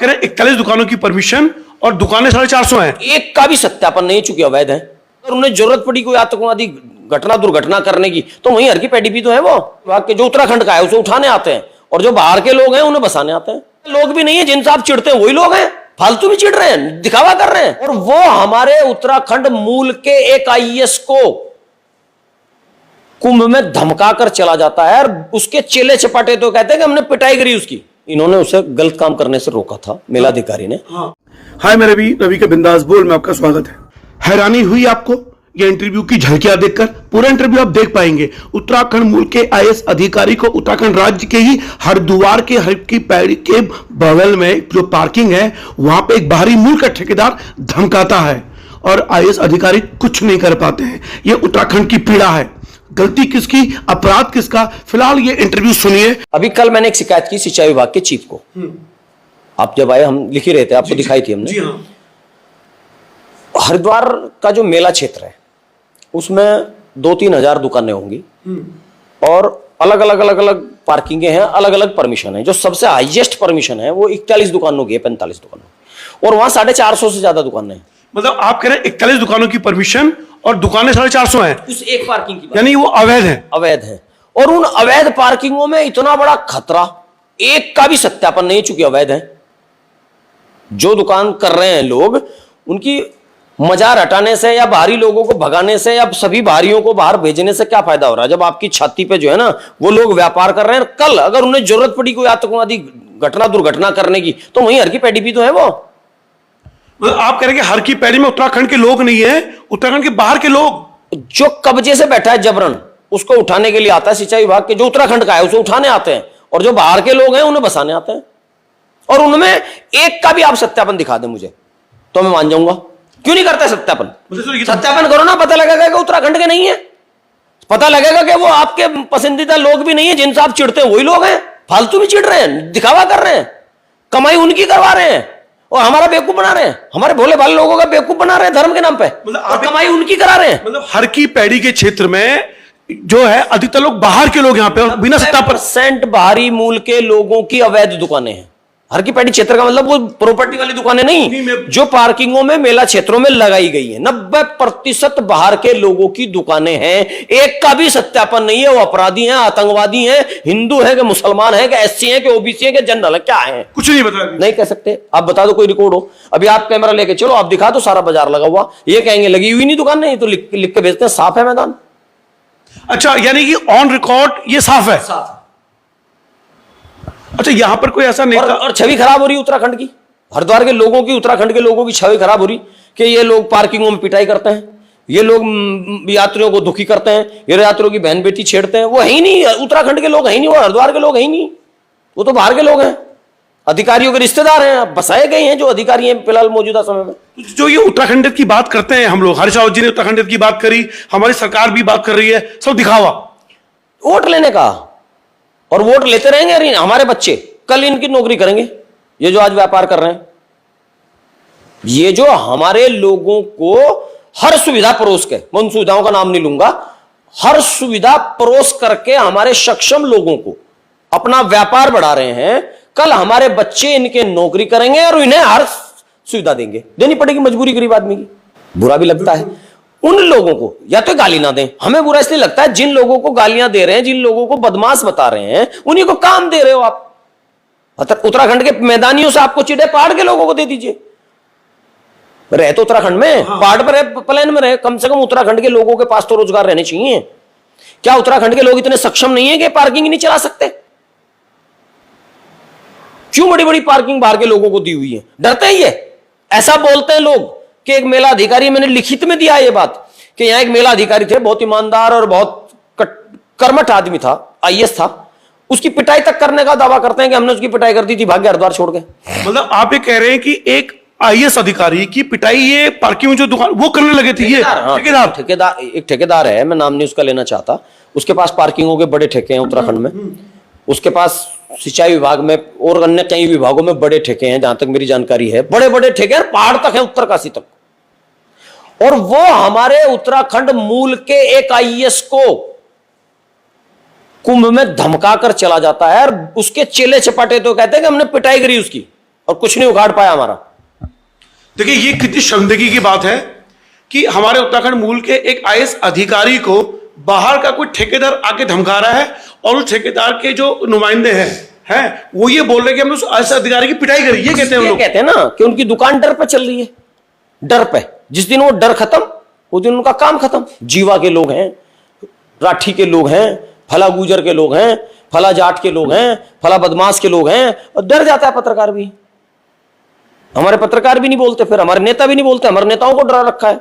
कह रहे हैं 41 दुकानों की परमिशन और दुकानें 450 हैं। एक का भी सत्यापन नहीं, चूंकि अवैध है। अगर उन्हें जरूरत पड़ी कोई आतंकवादी घटना दुर्घटना करने की तो वहीं हर की पैडी भी तो है। वो विभाग के जो उत्तराखंड का है उसे उठाने आते हैं, और जो बाहर के लोग हैं उन्हें बसाने आते हैं। लोग भी नहीं है जिनसे आप चिढ़ते हैं वही लोग हैं, फालतू भी चिढ़ रहे हैं, दिखावा कर रहे हैं। और वो हमारे उत्तराखंड मूल के एक आईएएस को कुंभ में धमका कर चला जाता है, और उसके चेले चपाटे तो कहते हैं कि हमने पिटाई करी उसकी। इन्होंने उसे गलत काम करने से रोका था, मेलाधिकारी ने। हाय, मैं रवि के बिंदास बोल में आपका स्वागत है। हैरानी हुई आपको ये इंटरव्यू की झलकियां देखकर? पूरा इंटरव्यू आप देख पाएंगे। उत्तराखंड मूल के आईएएस अधिकारी को उत्तराखंड राज्य के ही हरिद्वार के हर की पैड़ी के बगल में जो पार्किंग है वहां पे एक बाहरी मूल का ठेकेदार धमकाता है, और आईएएस अधिकारी कुछ नहीं कर पाते हैं। ये उत्तराखंड की पीड़ा है। गलती किसकी, अपराध किसका? फिलहाल ये इंटरव्यू सुनिए। अभी कल मैंने एक शिकायत की सिंचाई विभाग के चीफ को। आप जब आए हम लिख ही रहे थे, आपको दिखाई थी हमने। जी हाँ। हरिद्वार का जो मेला क्षेत्र है उसमें 2-3 हजार दुकानें होंगी, और अलग अलग पार्किंगें हैं, अलग अलग परमिशन है। जो सबसे हाईएस्ट परमिशन है वो 41 दुकानों की है, 45 दुकानों, और वहां 450 से ज्यादा दुकानें हैं। मतलब आप कह रहे हैं 41 दुकानों की परमिशन और दुकानें 450 हैं, उस एक पार्किंग की, यानी वो अवैध है। अवैध है। और उन अवैध पार्किंगों में इतना बड़ा खतरा, एक का भी सत्यापन नहीं, चूंकि अवैध है। जो दुकान कर रहे हैं लोग, उनकी मजार हटाने से या बाहरी लोगों को भगाने से या सभी बाहरियों को बाहर भेजने से क्या फायदा हो रहा है, जब आपकी छाती पे जो है ना वो लोग व्यापार कर रहे हैं। कल अगर उन्हें जरूरत पड़ी कोई आतंकवादी घटना दुर्घटना करने की तो वहीं हर की पैडी भी तो है। वो मतलब आप कह रहे हैं कि हर की पैड़ी में उत्तराखंड के लोग नहीं है, उत्तराखंड के बाहर के लोग। जो कब्जे से बैठा है जबरन, उसको उठाने के लिए आता है सिंचाई विभाग के, जो उत्तराखंड का है उसे उठाने आते हैं, और जो बाहर के लोग हैं उन्हें बसाने आते हैं। और उनमें एक का भी आप सत्यापन दिखा दें मुझे तो मैं मान जाऊंगा। क्यों नहीं करता सत्यापन? सत्यापन करो ना, पता लगेगा कि उत्तराखंड के नहीं है, पता लगेगा कि वो आपके पसंदीदा लोग भी नहीं है, जिनसे आप चिढ़ते हैं वही लोग हैं, फालतू भी चिढ़ रहे हैं, दिखावा कर रहे हैं, कमाई उनकी करवा रहे हैं, और हमारा बेवकूफ बना रहे हैं, हमारे भोले भाले लोगों का बेवकूफ बना रहे हैं धर्म के नाम पे, और कमाई उनकी करा रहे हैं। मतलब हर की पैड़ी के क्षेत्र में जो है अधिकतर लोग बाहर के लोग यहाँ पे, और बिना सत्यापन 90% बाहरी मूल के लोगों की अवैध दुकानें हैं। हर की पैड़ी क्षेत्र का मतलब वो प्रॉपर्टी वाली दुकानें नहीं, जो पार्किंगों में मेला क्षेत्रों में लगाई गई है। 90% बाहर के लोगों की दुकानें हैं, एक का भी सत्यापन नहीं है। वो अपराधी हैं, आतंकवादी हैं, हिंदू है कि मुसलमान है कि एससी है कि ओबीसी है कि जनरल है, क्या है, कुछ नहीं बता नहीं कह सकते। आप बता दो कोई रिकॉर्ड हो, अभी आप कैमरा लेके चलो, आप दिखा दो सारा बाजार लगा हुआ, ये कहेंगे लगी हुई नहीं दुकान, नहीं तो लिख के भेजते हैं, साफ है मैदान। अच्छा, यानी कि ऑन रिकॉर्ड ये साफ है। साफ। अच्छा, यहां पर कोई ऐसा नेता और छवि खराब हो रही है उत्तराखंड की, हरिद्वार के लोगों की, उत्तराखंड के लोगों की छवि खराब हो रही कि ये लोग पार्किंगों में पिटाई करते हैं, ये लोग यात्रियों को दुखी करते हैं, ये यात्रियों की बहन बेटी छेड़ते हैं। वो है ही नहीं, उत्तराखंड के लोग है ही नहीं, वो हरिद्वार के लोग है ही नहीं, वो तो बाहर के लोग हैं, अधिकारियों के रिश्तेदार हैं, बसाए गए हैं जो अधिकारी हैं फिलहाल मौजूदा समय में। जो ये उत्तराखंड की बात करते हैं हम लोग, हरीश रावत जी ने उत्तराखंड की बात करी, हमारी सरकार भी बात कर रही है, सब दिखावा, वोट लेने का, और वोट लेते रहेंगे। अरे हमारे बच्चे कल इनकी नौकरी करेंगे, ये जो आज व्यापार कर रहे हैं, ये जो हमारे लोगों को हर सुविधा परोस के, मैं उन सुविधाओं का नाम नहीं लूंगा, हर सुविधा परोस करके हमारे सक्षम लोगों को अपना व्यापार बढ़ा रहे हैं, कल हमारे बच्चे इनके नौकरी करेंगे और इन्हें हर सुविधा देंगे, देनी पड़ेगी, मजबूरी गरीब आदमी की। बुरा भी लगता है उन लोगों को, या तो गाली ना दें, हमें बुरा इसलिए लगता है जिन लोगों को गालियां दे रहे हैं, जिन लोगों को बदमाश बता रहे हैं, उन्हीं को काम दे रहे हो आप। उत्तराखंड के मैदानियों से आपको चिढ़े, पहाड़ के लोगों को दे दीजिए। रहे तो उत्तराखंड में, पहाड़ पर रहे, प्लेन में रहे, कम से कम उत्तराखंड के लोगों के पास तो रोजगार रहने चाहिए। क्या उत्तराखंड के लोग इतने सक्षम नहीं है कि पार्किंग नहीं चला सकते? क्यों बड़ी बड़ी पार्किंग बाहर के लोगों को दी हुई है? डरते ही है, ऐसा बोलते हैं लोग कि एक मेला अधिकारी, मैंने लिखित में दिया ये बात कि यहां एक मेला अधिकारी थे, बहुत ईमानदार और बहुत कर्मठ आदमी था, आईएएस था, उसकी पिटाई तक करने का दावा करते हैं कि हमने उसकी पिटाई कर दी थी, भाग्य हरिद्वार छोड़ के। मतलब आप ये कह रहे हैं कि एक आईएएस अधिकारी की पिटाई ये पार्किंग में जो दुकान वो करने लगे थे, ये ठेकेदार, एक ठेकेदार है, मैं नाम नहीं उसका लेना चाहता, उसके पास पार्किंगों के बड़े ठेके हैं उत्तराखंड में, उसके पास सिंचाई विभाग में और अन्य कई विभागों में बड़े ठेके हैं, जहां तक मेरी जानकारी है, बड़े बड़े ठेके हैं, पहाड़ तक है, उत्तरकाशी तक। और वो हमारे उत्तराखंड मूल के एक आईएएस को कुंभ में धमका कर चला जाता है, और उसके चेले चपाटे तो कहते हैं कि हमने पिटाई करी उसकी। और कुछ नहीं उखाड़ पाया हमारा। देखिए ये कितनी शर्मिंदगी की बात है कि हमारे उत्तराखंड मूल के एक आईएएस अधिकारी को बाहर का कोई ठेकेदार आके धमका रहा है और उस ठेकेदार के जो नुमाइंदे हैं वो ये बोल रहे हैं कि हमने उस आईएएस अधिकारी की पिटाई करी। ये कहते हैं वो लोग। कहते हैं ना कि उनकी दुकान डर पे चल रही है, डर पे। जिस दिन वो डर खत्म उस दिन उनका काम खत्म। जीवा के लोग हैं, राठी के लोग हैं, फला गुजर के लोग हैं, फला जाट के लोग हैं, फला बदमाश के लोग हैं, और डर जाता है पत्रकार भी। हमारे पत्रकार भी नहीं बोलते, फिर हमारे नेता भी नहीं बोलते, हमारे नेताओं को डरा रखा है।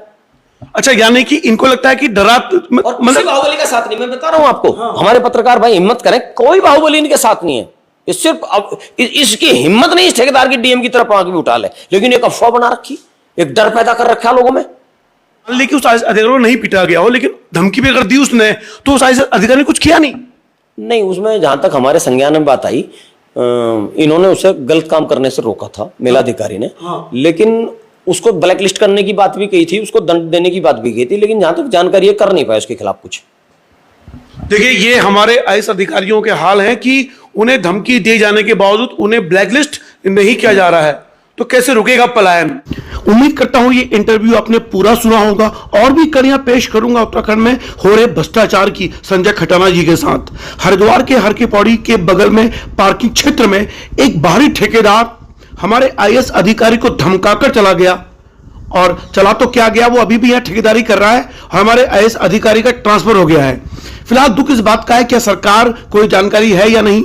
अच्छा, यानी कि इनको लगता है कि डरा और किसी बाहुबली का साथ नहीं, मैं बता रहा हूं आपको। हमारे पत्रकार भाई हिम्मत करें, कोई बाहुबली इनके साथ नहीं है। इस सिर्फ अब इसकी हिम्मत नहीं इस ठेकेदार की डीएम की तरफ आंख भी उठा ले, लेकिन एक अफवाह बना रखी, एक डर पैदा कर रखा लोगों में। लेकिन उस अधिकारी को नहीं पीटा गया हो, लेकिन धमकी भी अगर दी उसने तो उस अधिकारी ने कुछ किया नहीं। उसमें जहां तक हमारे संज्ञान में बात आई, इन्होंने उसे गलत काम करने से रोका था मेलाधिकारी ने। लेकिन उसको ब्लैक लिस्ट करने की बात भी कही थी, उसको दंड देने की बात भी कही थी, लेकिन जहां तक जानकारी है कर नहीं पाया उसके खिलाफ कुछ। देखिए ये हमारे आईएएस अधिकारियों के हाल हैं कि उन्हें धमकी दिए जाने के बावजूद उन्हें ब्लैकलिस्ट नहीं किया जा रहा है, तो कैसे रुकेगा पलायन। उम्मीद करता हूं ये इंटरव्यू आपने पूरा सुना होगा। और भी कड़ियां पेश करूंगा उत्तराखंड में हो रहे भ्रष्टाचार की संजय खटाना जी के साथ। हरिद्वार के हर की पौड़ी के बगल में पार्किंग क्षेत्र में एक बाहरी ठेकेदार हमारे आईएएस अधिकारी को धमकाकर चला गया, और चला तो क्या गया, वो अभी भी यहां ठेकेदारी कर रहा है और हमारे आईएएस अधिकारी का ट्रांसफर हो गया है। फिलहाल दुख इस बात का है क्या सरकार कोई जानकारी है या नहीं,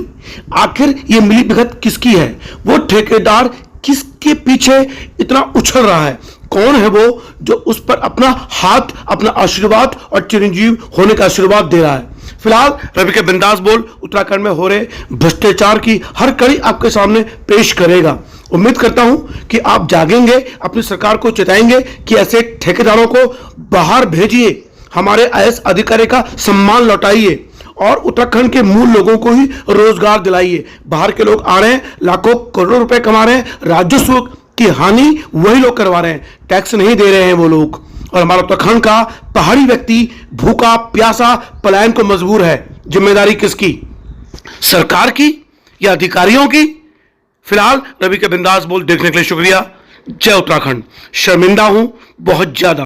आखिर ये मिली भगत किसकी है, वो ठेकेदार किसके पीछे इतना उछल रहा है, कौन है वो जो उस पर अपना हाथ, अपना आशीर्वाद और चिरंजीव होने का आशीर्वाद दे रहा है। फिलहाल रवि के बिंदास बोल उत्तराखंड में हो रहे भ्रष्टाचार की हर कड़ी आपके सामने पेश करेगा। उम्मीद करता हूं कि आप जागेंगे, अपनी सरकार को चेताएंगे कि ऐसे ठेकेदारों को बाहर भेजिए, हमारे आईएएस अधिकारी का सम्मान लौटाइए और उत्तराखंड के मूल लोगों को ही रोजगार दिलाइए। बाहर के लोग आ रहे हैं, लाखों करोड़ों रुपए कमा रहे हैं, राजस्व की हानि वही लोग करवा रहे हैं, टैक्स नहीं दे रहे हैं वो लोग। और हमारा उत्तराखंड का पहाड़ी व्यक्ति भूखा प्यासा पलायन को मजबूर है। जिम्मेदारी किसकी, सरकार की या अधिकारियों की? फिलहाल रवि के बिंदास बोल देखने के लिए शुक्रिया। जय उत्तराखंड। शर्मिंदा हूं बहुत ज्यादा।